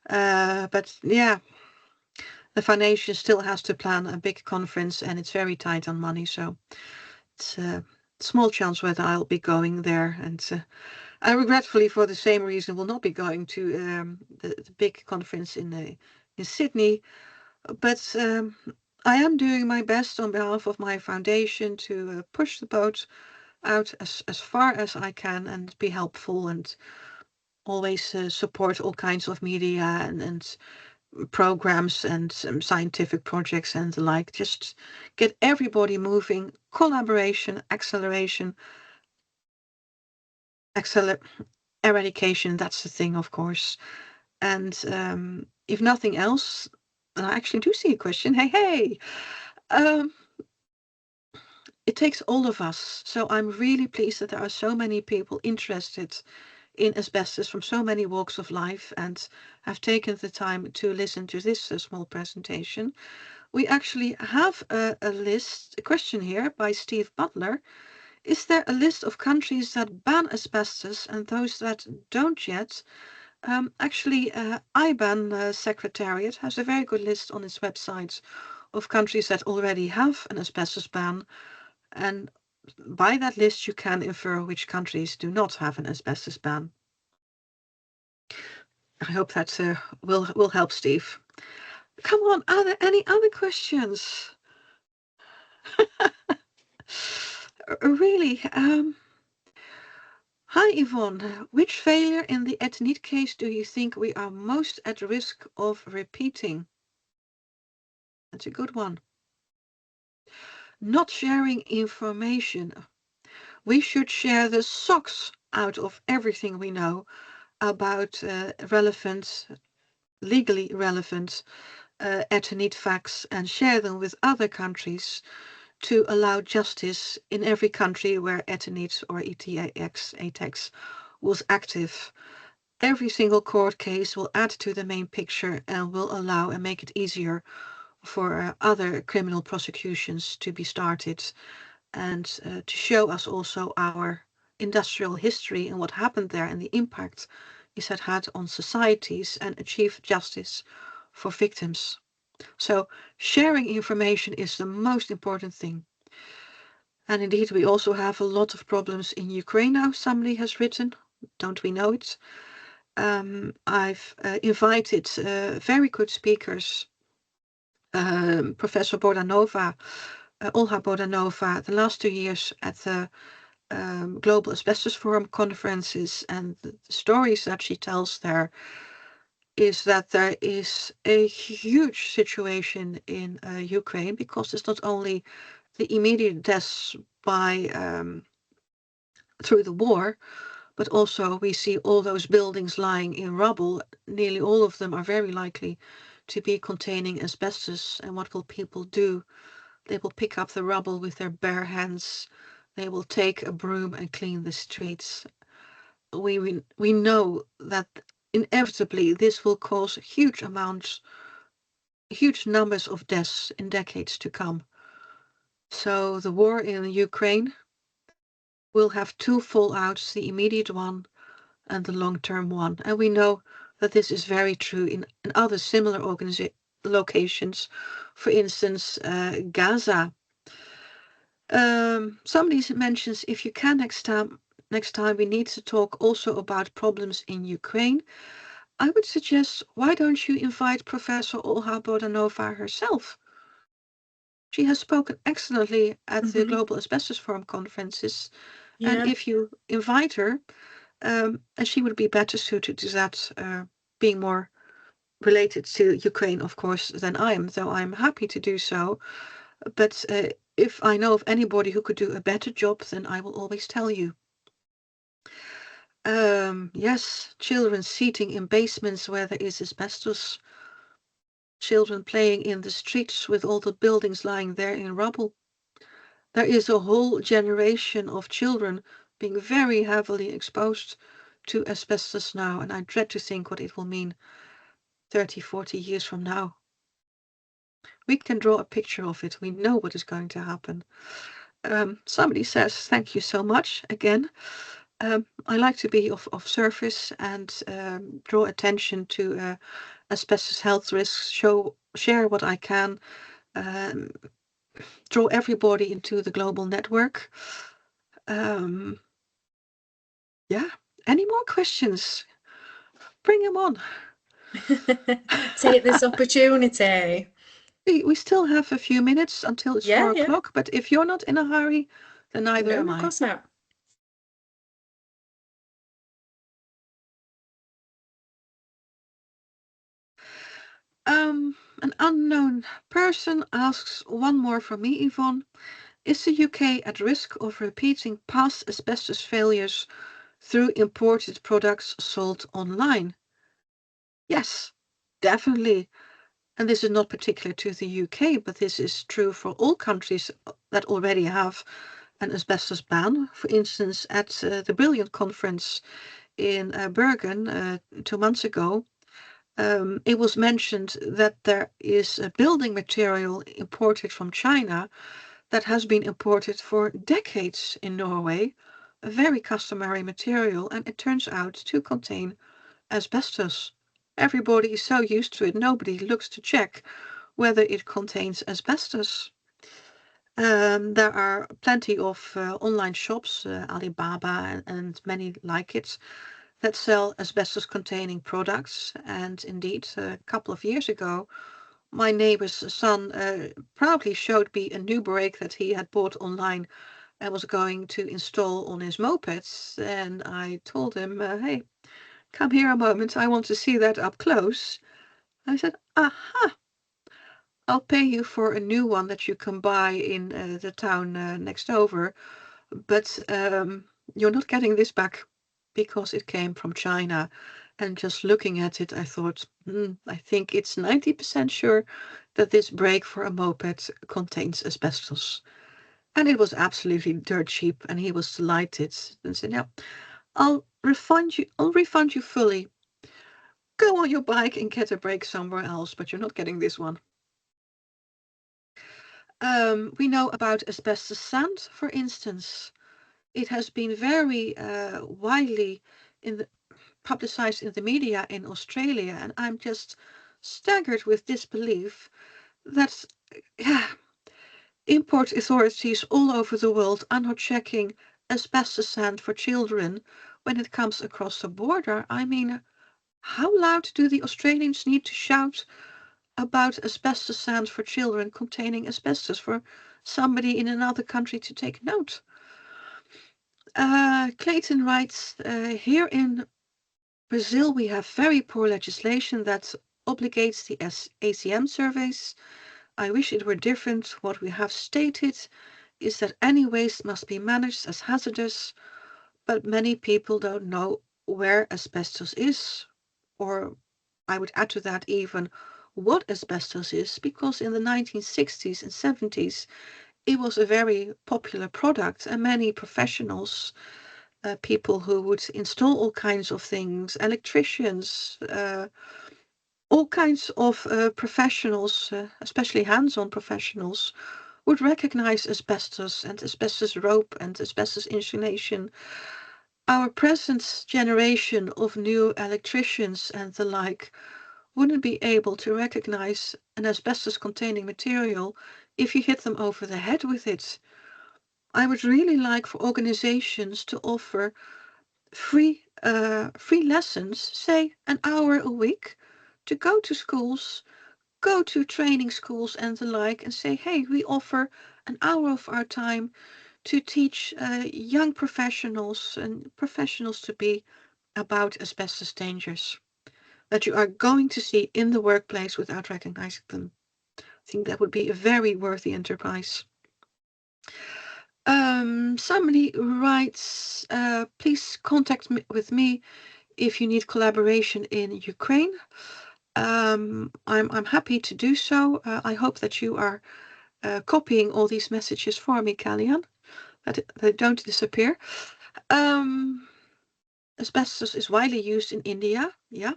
But yeah, the foundation still has to plan a big conference and it's very tight on money, so it's a small chance whether I'll be going there. And I regretfully, for the same reason, will not be going to the big conference in Sydney. But I am doing my best on behalf of my foundation to push the boat out as far as I can and be helpful and always support all kinds of media and programs and scientific projects and the like. Just get everybody moving, collaboration, acceleration, eradication, that's the thing, of course. And if nothing else, and I actually do see a question. Hey, um, it takes all of us. So I'm really pleased that there are so many people interested in asbestos from so many walks of life and have taken the time to listen to this small presentation. We actually have a question here by Steve Butler. Is there a list of countries that ban asbestos and those that don't yet? Actually, IBAN Secretariat has a very good list on its website of countries that already have an asbestos ban, and by that list you can infer which countries do not have an asbestos ban. I hope that will help, Steve. Come on, are there any other questions? Really? Hi, Yvonne. Which failure in the Eternit case do you think we are most at risk of repeating? That's a good one. Not sharing information. We should share the socks out of everything we know about legally relevant Eternit facts and share them with other countries to allow justice in every country where Eternit or ATEX was active. Every single court case will add to the main picture and will allow and make it easier for other criminal prosecutions to be started and to show us also our industrial history and what happened there and the impact it had on societies and achieve justice for victims. So sharing information is the most important thing. And indeed, we also have a lot of problems in Ukraine now, somebody has written. Don't we know it? I've invited very good speakers, Professor Bodanova, Olha Bodanova, the last 2 years at the Global Asbestos Forum conferences, and the stories that she tells there is that there is a huge situation in Ukraine, because it's not only the immediate deaths by through the war, but also we see all those buildings lying in rubble. Nearly all of them are very likely to be containing asbestos. And what will people do? They will pick up the rubble with their bare hands. They will take a broom and clean the streets. We know that inevitably this will cause huge numbers of deaths in decades to come. So the war in Ukraine will have two fallouts, the immediate one and the long-term one. And we know that this is very true in other similar locations, for instance, Gaza. Somebody mentions, if you can next time we need to talk also about problems in Ukraine. I would suggest, why don't you invite Professor Olha Bodanova herself? She has spoken excellently at the Global Asbestos Forum conferences, and if you invite her, and she would be better suited to that, being more related to Ukraine, of course, than I am, though I'm happy to do so. But if I know of anybody who could do a better job, then I will always tell you. Yes, children seating in basements where there is asbestos, children playing in the streets with all the buildings lying there in rubble. There is a whole generation of children being very heavily exposed to asbestos now, and I dread to think what it will mean 30, 40 years from now. We can draw a picture of it. We know what is going to happen. Somebody says, thank you so much again. I like to be of service and draw attention to asbestos health risks, share what I can, draw everybody into the global network. Yeah, any more questions? Bring them on. Take this opportunity. We still have a few minutes until it's 4 Yeah. o'clock, but if you're not in a hurry, then neither am No, of I. course not. An unknown person asks one more from me, Yvonne. Is the UK at risk of repeating past asbestos failures through imported products sold online? Yes, definitely. And this is not particular to the UK, but this is true for all countries that already have an asbestos ban. For instance, at the Brilliant conference in Bergen 2 months ago, it was mentioned that there is a building material imported from China that has been imported for decades in Norway, a very customary material, and it turns out to contain asbestos. Everybody is so used to it, nobody looks to check whether it contains asbestos. There are plenty of online shops, Alibaba and many like it, that sell asbestos-containing products. And indeed, a couple of years ago, my neighbor's son proudly showed me a new brake that he had bought online and was going to install on his mopeds. And I told him, hey, come here a moment, I want to see that up close. I said, aha, I'll pay you for a new one that you can buy in the town next over, but you're not getting this back because it came from China. And just looking at it, I thought, I think it's 90% sure that this brake for a moped contains asbestos. And it was absolutely dirt cheap, and he was delighted and said, yeah, I'll refund you fully. Go on your bike and get a brake somewhere else, but you're not getting this one. We know about asbestos sand, for instance. It has been very widely publicized in the media in Australia, and I'm just staggered with disbelief that import authorities all over the world are not checking asbestos sand for children when it comes across the border. I mean, how loud do the Australians need to shout about asbestos sand for children containing asbestos for somebody in another country to take note? Clayton writes, here in Brazil we have very poor legislation that obligates the ACM surveys. I wish it were different. What we have stated is that any waste must be managed as hazardous, but many people don't know where asbestos is, or I would add to that even what asbestos is, because in the 1960s and 70s it was a very popular product, and many professionals, people who would install all kinds of things, electricians, all kinds of professionals, especially hands-on professionals, would recognize asbestos and asbestos rope and asbestos insulation. Our present generation of new electricians and the like wouldn't be able to recognize an asbestos-containing material if you hit them over the head with it. I would really like for organizations to offer free lessons, say an hour a week, to go to schools, go to training schools and the like, and say, hey, we offer an hour of our time to teach young professionals and professionals to be about asbestos dangers that you are going to see in the workplace without recognizing them. I think that would be a very worthy enterprise. Somebody writes, please contact me with me if you need collaboration in Ukraine. I'm happy to do so. I hope that you are copying all these messages for me, Kalyan, that they don't disappear. Asbestos is widely used in India, yeah.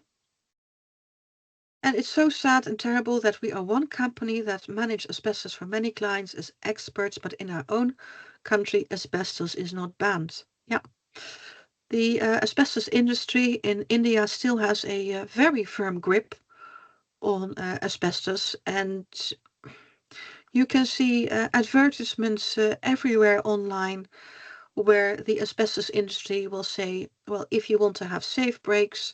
And it's so sad and terrible that we are one company that manages asbestos for many clients as experts, but in our own country, asbestos is not banned. Yeah. The asbestos industry in India still has a very firm grip on asbestos, and you can see advertisements everywhere online where the asbestos industry will say, well, if you want to have safe brakes,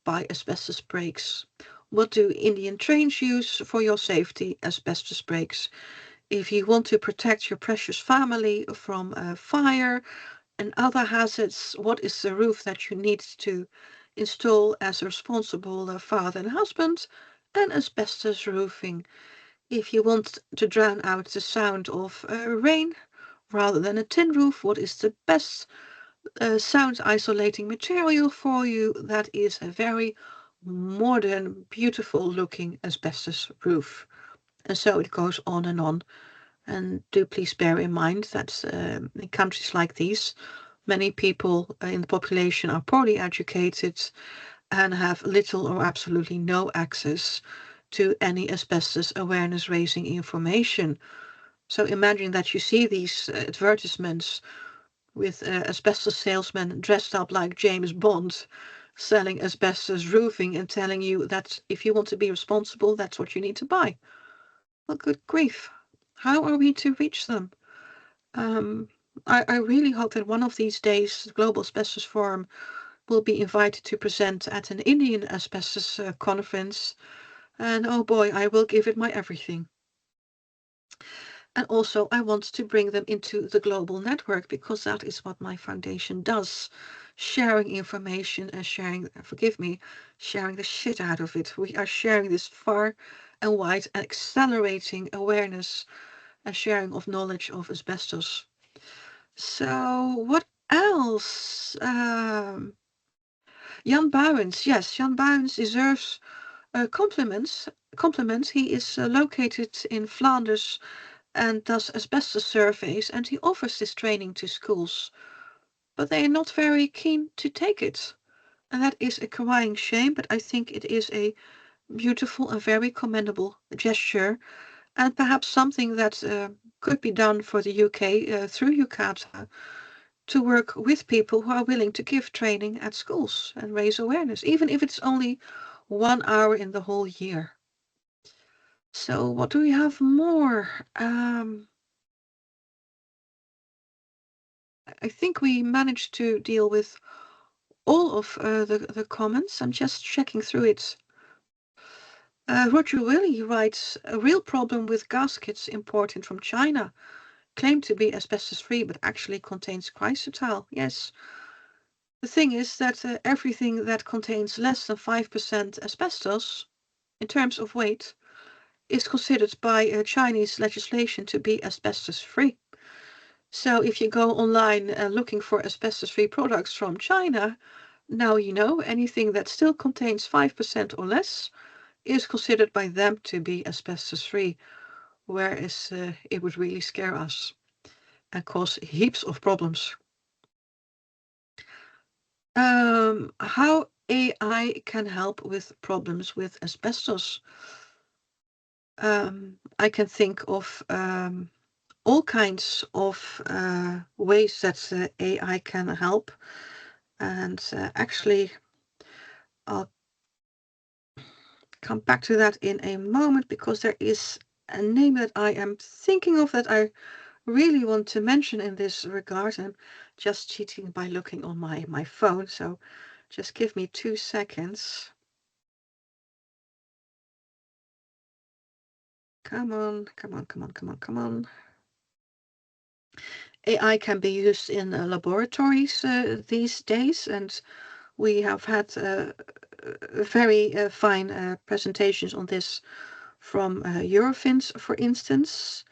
buy asbestos brakes. What do Indian trains use for your safety? Asbestos brakes. If you want to protect your precious family from fire and other hazards, what is the roof that you need to install as a responsible father and husband? An asbestos roofing. If you want to drown out the sound of rain rather than a tin roof, what is the best sound isolating material for you? That is a very modern, beautiful looking asbestos roof. And so it goes on and on. And do please bear in mind that in countries like these, many people in the population are poorly educated and have little or absolutely no access to any asbestos awareness raising information. So imagine that you see these advertisements with asbestos salesmen dressed up like James Bond selling asbestos roofing and telling you that if you want to be responsible, that's what you need to buy. Well, good grief. How are we to reach them? I really hope that one of these days the Global Asbestos Forum will be invited to present at an Indian asbestos conference. And oh boy, I will give it my everything. And also I want to bring them into the global network because that is what my foundation does. Sharing information and sharing, forgive me, sharing the shit out of it. We are sharing this far and wide and accelerating awareness and sharing of knowledge of asbestos. So what else? Jan Bouwens, yes, Jan Bouwens deserves compliments. He is located in Flanders and does asbestos surveys, and he offers this training to schools, but they are not very keen to take it. And that is a crying shame, but I think it is a beautiful and very commendable gesture, and perhaps something that could be done for the UK through UKATA to work with people who are willing to give training at schools and raise awareness, even if it's only 1 hour in the whole year. So what do we have more? I think we managed to deal with all of the comments. I'm just checking through it. Roger Willie writes, a real problem with gaskets imported from China, claimed to be asbestos-free, but actually contains chrysotile. Yes. The thing is that everything that contains less than 5% asbestos, in terms of weight, is considered by Chinese legislation to be asbestos-free. So if you go online looking for asbestos-free products from China, now you know anything that still contains 5% or less is considered by them to be asbestos-free, whereas it would really scare us and cause heaps of problems. How AI can help with problems with asbestos? I can think of all kinds of ways that AI can help. And actually, come back to that in a moment because there is a name that I am thinking of that I really want to mention in this regard. I'm just cheating by looking on my phone, so just give me 2 seconds. Come on, come on, come on, come on, come on. AI can be used in laboratories these days, and we have had very fine presentations on this from Eurofins, for instance.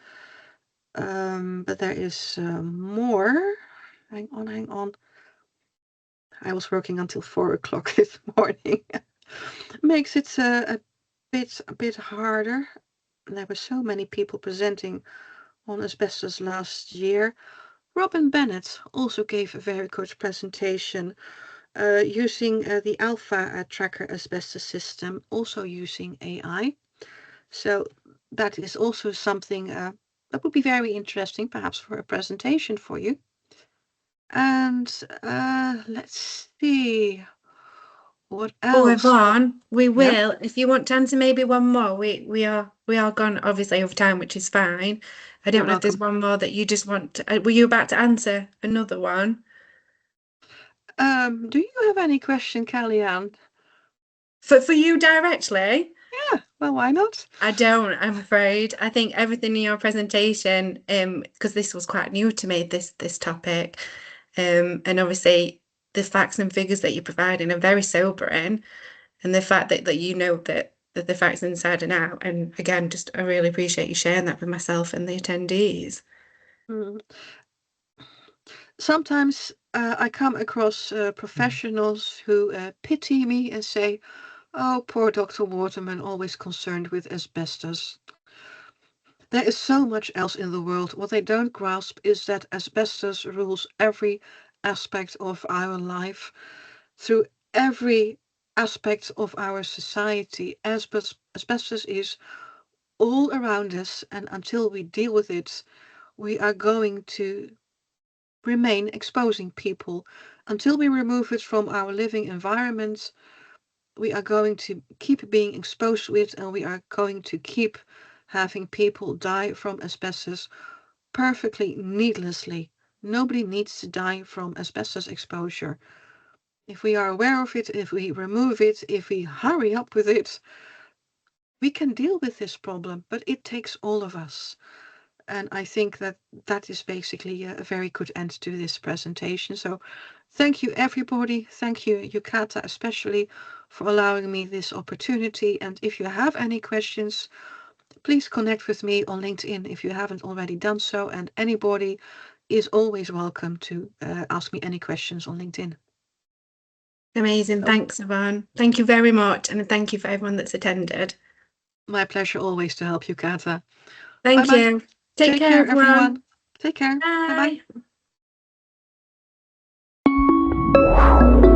But there is more. Hang on, hang on. I was working until 4 o'clock this morning. Makes it a bit harder. There were so many people presenting on asbestos last year. Robin Bennett also gave a very good presentation using the Alpha Tracker asbestos system, also using AI. So that is also something that would be very interesting, perhaps for a presentation for you. And let's see, what Oh, else? Yvonne, we Yeah, will. If you want to answer maybe one more, we are gone obviously over time, which is fine. I you're don't know if there's welcome. one more that you just want to, were you about to answer another one? Do you have any question, Kellyanne? For you directly? Yeah, well, why not? I don't, I'm afraid. I think everything in your presentation, because this was quite new to me, this topic, and obviously the facts and figures that you're providing are very sobering, and the fact that you know that the facts inside and out, and again, just I really appreciate you sharing that with myself and the attendees. Hmm. Sometimes I come across professionals who pity me and say, "Oh, poor Dr. Waterman, always concerned with asbestos." There is so much else in the world. What they don't grasp is that asbestos rules every aspect of our life, through every aspect of our society. Asbestos is all around us, and until we deal with it, we are going to remain exposing people. Until we remove it from our living environment, we are going to keep being exposed to it, and we are going to keep having people die from asbestos perfectly needlessly. Nobody needs to die from asbestos exposure. If we are aware of it, if we remove it, if we hurry up with it, we can deal with this problem, but it takes all of us. And I think that that is basically a very good end to this presentation. So thank you, everybody. Thank you, UKATA, especially for allowing me this opportunity. And if you have any questions, please connect with me on LinkedIn if you haven't already done so. And anybody is always welcome to ask me any questions on LinkedIn. Amazing. So Thanks, Yvonne. Thank you very much, and thank you for everyone that's attended. my pleasure always to help you, Kata. Bye Thank bye. you. Take Take care, care, everyone. everyone. Take care. Bye bye. Bye.